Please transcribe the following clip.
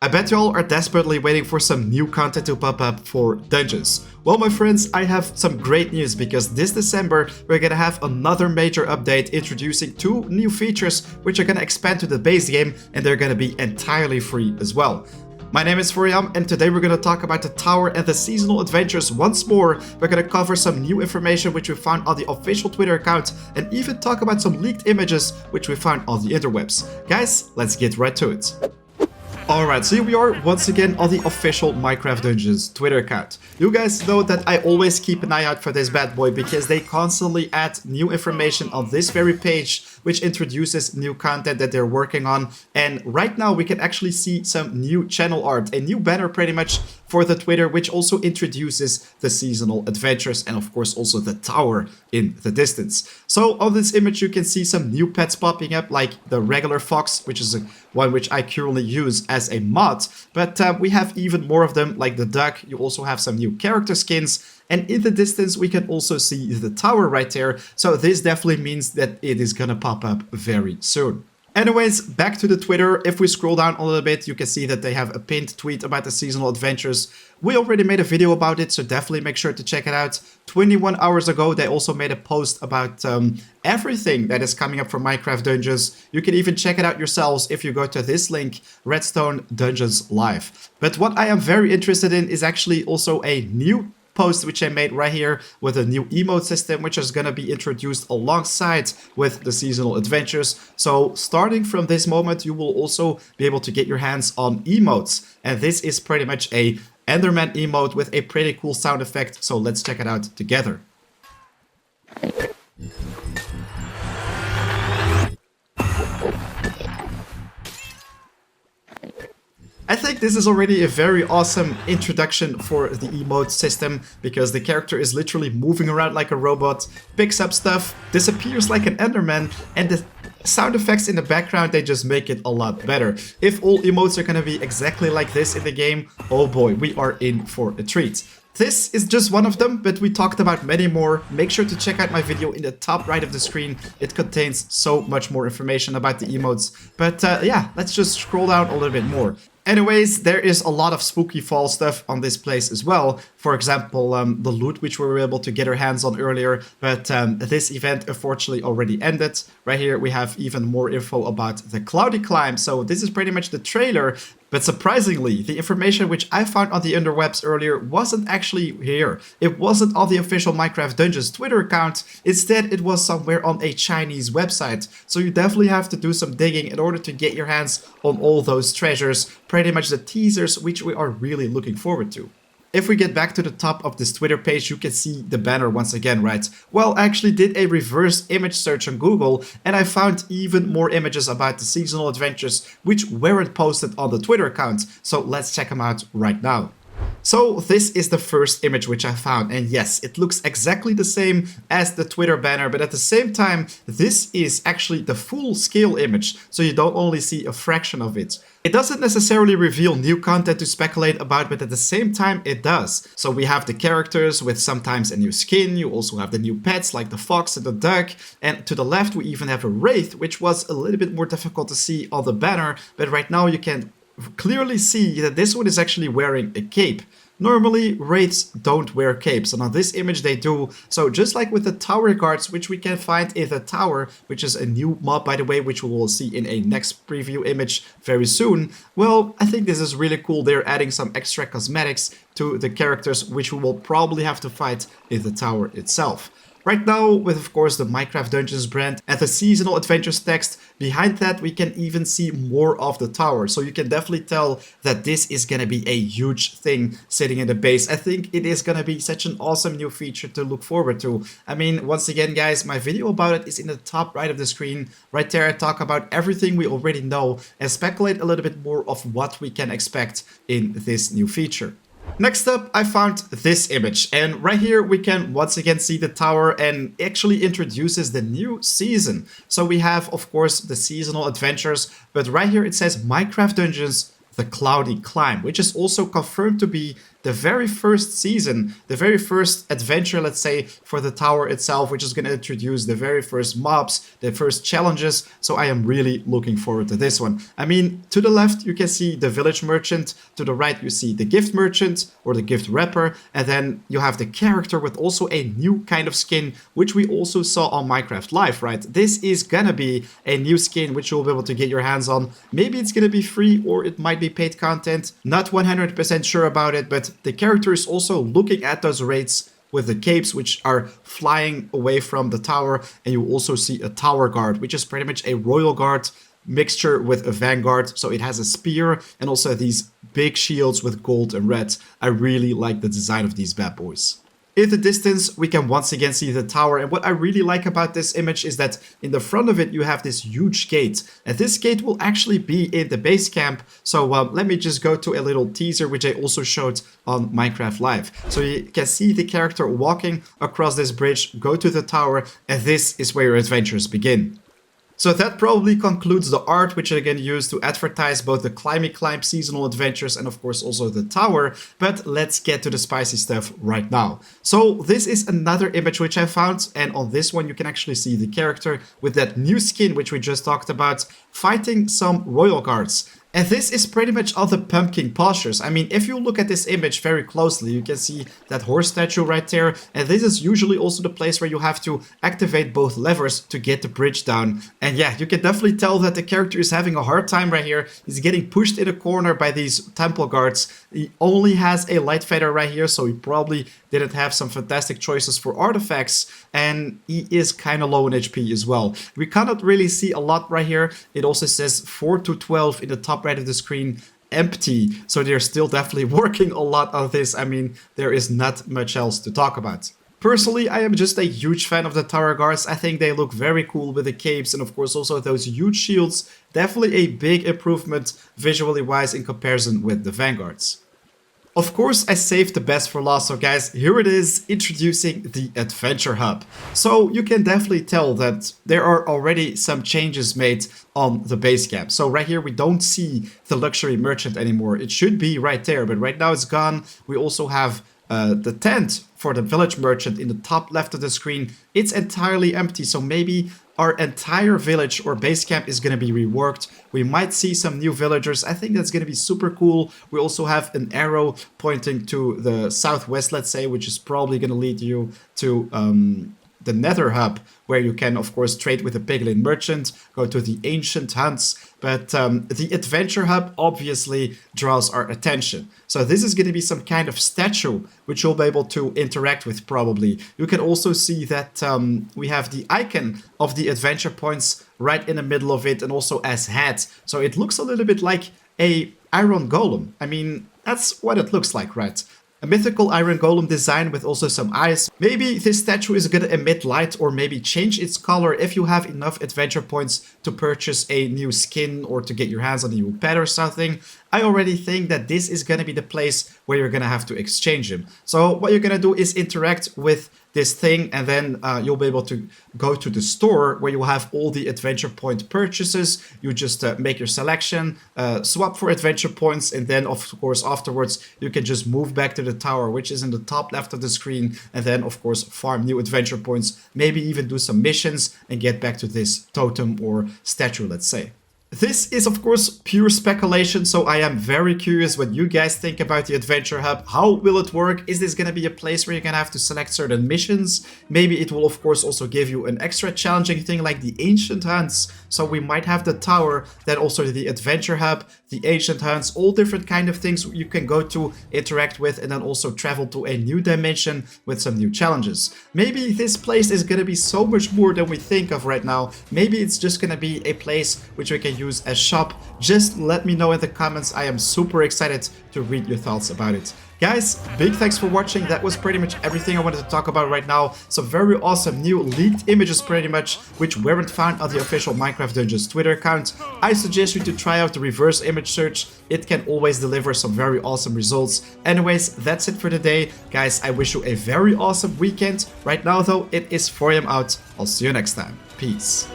I bet y'all are desperately waiting for some new content to pop up for Dungeons. Well, my friends, I have some great news because this December we're gonna have another major update introducing 2 new features which are gonna expand to the base game, and they're gonna be entirely free as well. My name is Furiam, and today we're going to talk about the tower and the seasonal adventures once more. We're going to cover some new information which we found on the official Twitter account, and even talk about some leaked images which we found on the interwebs. Guys, let's get right to it. Alright, so here we are once again on the official Minecraft Dungeons Twitter account. You guys know that I always keep an eye out for this bad boy because they constantly add new information on this very page which introduces new content that they're working on. And right now we can actually see some new channel art, a new banner pretty much for the Twitter, which also introduces the seasonal adventures and of course also the tower in the distance. So on this image you can see some new pets popping up, like the regular fox, which is one which I currently use as a mod, but we have even more of them, like the duck. You also have some new character skins, and in the distance we can also see the tower right there, so this definitely means that it is gonna pop up very soon. Anyways, back to the Twitter. If we scroll down a little bit, you can see that they have a pinned tweet about the seasonal adventures. We already made a video about it, so definitely make sure to check it out. 21 hours ago, they also made a post about everything that is coming up for Minecraft Dungeons. You can even check it out yourselves if you go to this link, Redstone Dungeons Live. But what I am very interested in is actually also a new post which I made right here with a new emote system which is going to be introduced alongside with the seasonal adventures. So starting from this moment you will also be able to get your hands on emotes, and this is pretty much a Enderman emote with a pretty cool sound effect, so let's check it out together. I think this is already a very awesome introduction for the emote system, because the character is literally moving around like a robot, picks up stuff, disappears like an Enderman, and the sound effects in the background, they just make it a lot better. If all emotes are gonna be exactly like this in the game, oh boy, we are in for a treat. This is just one of them, but we talked about many more. Make sure to check out my video in the top right of the screen. It contains so much more information about the emotes. But yeah, let's just scroll down a little bit more. Anyways, there is a lot of spooky fall stuff on this place as well. For example, the loot which we were able to get our hands on earlier, but this event unfortunately already ended. Right here we have even more info about the cloudy climb, so this is pretty much the trailer. But surprisingly, the information which I found on the interwebs earlier wasn't actually here. It wasn't on the official Minecraft Dungeons Twitter account. Instead, it was somewhere on a Chinese website. So you definitely have to do some digging in order to get your hands on all those treasures. Pretty much the teasers, which we are really looking forward to. If we get back to the top of this Twitter page, you can see the banner once again, right? Well, I actually did a reverse image search on Google, and I found even more images about the seasonal adventures which weren't posted on the Twitter account. So let's check them out right now. So this is the first image which I found, and yes, it looks exactly the same as the Twitter banner, but at the same time, this is actually the full scale image, so you don't only see a fraction of it. It doesn't necessarily reveal new content to speculate about, but at the same time it does. So we have the characters with sometimes a new skin, you also have the new pets like the fox and the duck, and to the left we even have a wraith, which was a little bit more difficult to see on the banner, but right now you can clearly see that this one is actually wearing a cape. Normally, wraiths don't wear capes, and on this image they do. So just like with the tower guards, which we can find in the tower, which is a new mob by the way, which we will see in a next preview image very soon. Well, I think this is really cool. They're adding some extra cosmetics to the characters, which we will probably have to fight in the tower itself. Right now, with of course the Minecraft Dungeons brand and the seasonal adventures text, behind that we can even see more of the tower. So you can definitely tell that this is gonna be a huge thing sitting in the base. I think it is gonna be such an awesome new feature to look forward to. I mean, once again guys, my video about it is in the top right of the screen. Right there I talk about everything we already know and speculate a little bit more of what we can expect in this new feature. Next up, I found this image, and right here we can once again see the tower, and actually introduces the new season. So we have of course the seasonal adventures, but right here it says Minecraft Dungeons The Cloudy Climb, which is also confirmed to be the very first season, the very first adventure, let's say, for the tower itself, which is going to introduce the very first mobs, the first challenges. So I am really looking forward to this one. I mean, to the left, you can see the village merchant. To the right, you see the gift merchant or the gift wrapper. And then you have the character with also a new kind of skin, which we also saw on Minecraft Live, right? This is gonna be a new skin, which you'll be able to get your hands on. Maybe it's gonna be free or it might be paid content. Not 100% sure about it, but the character is also looking at those raids with the capes, which are flying away from the tower. And you also see a tower guard, which is pretty much a royal guard mixture with a vanguard. So it has a spear and also these big shields with gold and red. I really like the design of these bad boys. In the distance, we can once again see the tower, and what I really like about this image is that in the front of it you have this huge gate, and this gate will actually be in the base camp. So let me just go to a little teaser which I also showed on Minecraft Live. So you can see the character walking across this bridge, go to the tower, and this is where your adventures begin. So that probably concludes the art, which I can use to advertise both the Climby Climb seasonal adventures and of course also the tower. But let's get to the spicy stuff right now. So this is another image which I found, and on this one you can actually see the character with that new skin which we just talked about, fighting some royal guards. And this is pretty much all the pumpkin postures. I mean, if you look at this image very closely, you can see that horse statue right there. And this is usually also the place where you have to activate both levers to get the bridge down. And yeah, you can definitely tell that the character is having a hard time right here. He's getting pushed in a corner by these temple guards. He only has a light feather right here, so he probably didn't have some fantastic choices for artifacts. And he is kind of low in HP as well. We cannot really see a lot right here. It also says 4 to 12 in the top right of the screen, empty. So they're still definitely working a lot on this. I mean, there is not much else to talk about. Personally, I am just a huge fan of the tower guards. I think they look very cool with the capes and of course also those huge shields. Definitely a big improvement visually wise in comparison with the vanguards. Of course, I saved the best for last, so guys, here it is, introducing the Adventure Hub. So you can definitely tell that there are already some changes made on the base camp. So right here, we don't see the luxury merchant anymore. It should be right there, but right now it's gone. We also have the tent for the village merchant in the top left of the screen. It's entirely empty, so maybe our entire village or base camp is going to be reworked. We might see some new villagers. I think that's going to be super cool. We also have an arrow pointing to the southwest, let's say, which is probably going to lead you to the Nether Hub, where you can, of course, trade with a piglin merchant, go to the ancient hunts. But the Adventure Hub obviously draws our attention. So this is going to be some kind of statue which you'll be able to interact with probably. You can also see that we have the icon of the adventure points right in the middle of it and also as heads. So it looks a little bit like a iron golem. I mean, that's what it looks like, right? A mythical iron golem design with also some eyes. Maybe this statue is going to emit light or maybe change its color if you have enough adventure points to purchase a new skin or to get your hands on a new pet or something. I already think that this is going to be the place where you're going to have to exchange him. So what you're going to do is interact with this thing, and then you'll be able to go to the store where you have all the adventure point purchases. You just make your selection, swap for adventure points, and then of course afterwards you can just move back to the tower, which is in the top left of the screen, and then of course farm new adventure points, maybe even do some missions and get back to this totem or statue, let's say. This is of course pure speculation, so I am very curious what you guys think about the Adventure Hub. How will it work? Is this gonna be a place where you're gonna have to select certain missions? Maybe it will of course also give you an extra challenging thing like the Ancient Hunts. So we might have the tower, then also the Adventure Hub, the Ancient Hunts, all different kind of things you can go to, interact with, and then also travel to a new dimension with some new challenges. Maybe this place is gonna be so much more than we think of right now. Maybe it's just gonna be a place which we can use as shop. Just let me know in the comments. I am super excited to read your thoughts about it. Guys, big thanks for watching. That was pretty much everything I wanted to talk about right now. Some very awesome new leaked images pretty much, which weren't found on the official Minecraft Dungeons Twitter account. I suggest you to try out the reverse image search. It can always deliver some very awesome results. Anyways, that's it for today. Guys, I wish you a very awesome weekend. Right now though, it is 4 AM out. I'll see you next time. Peace.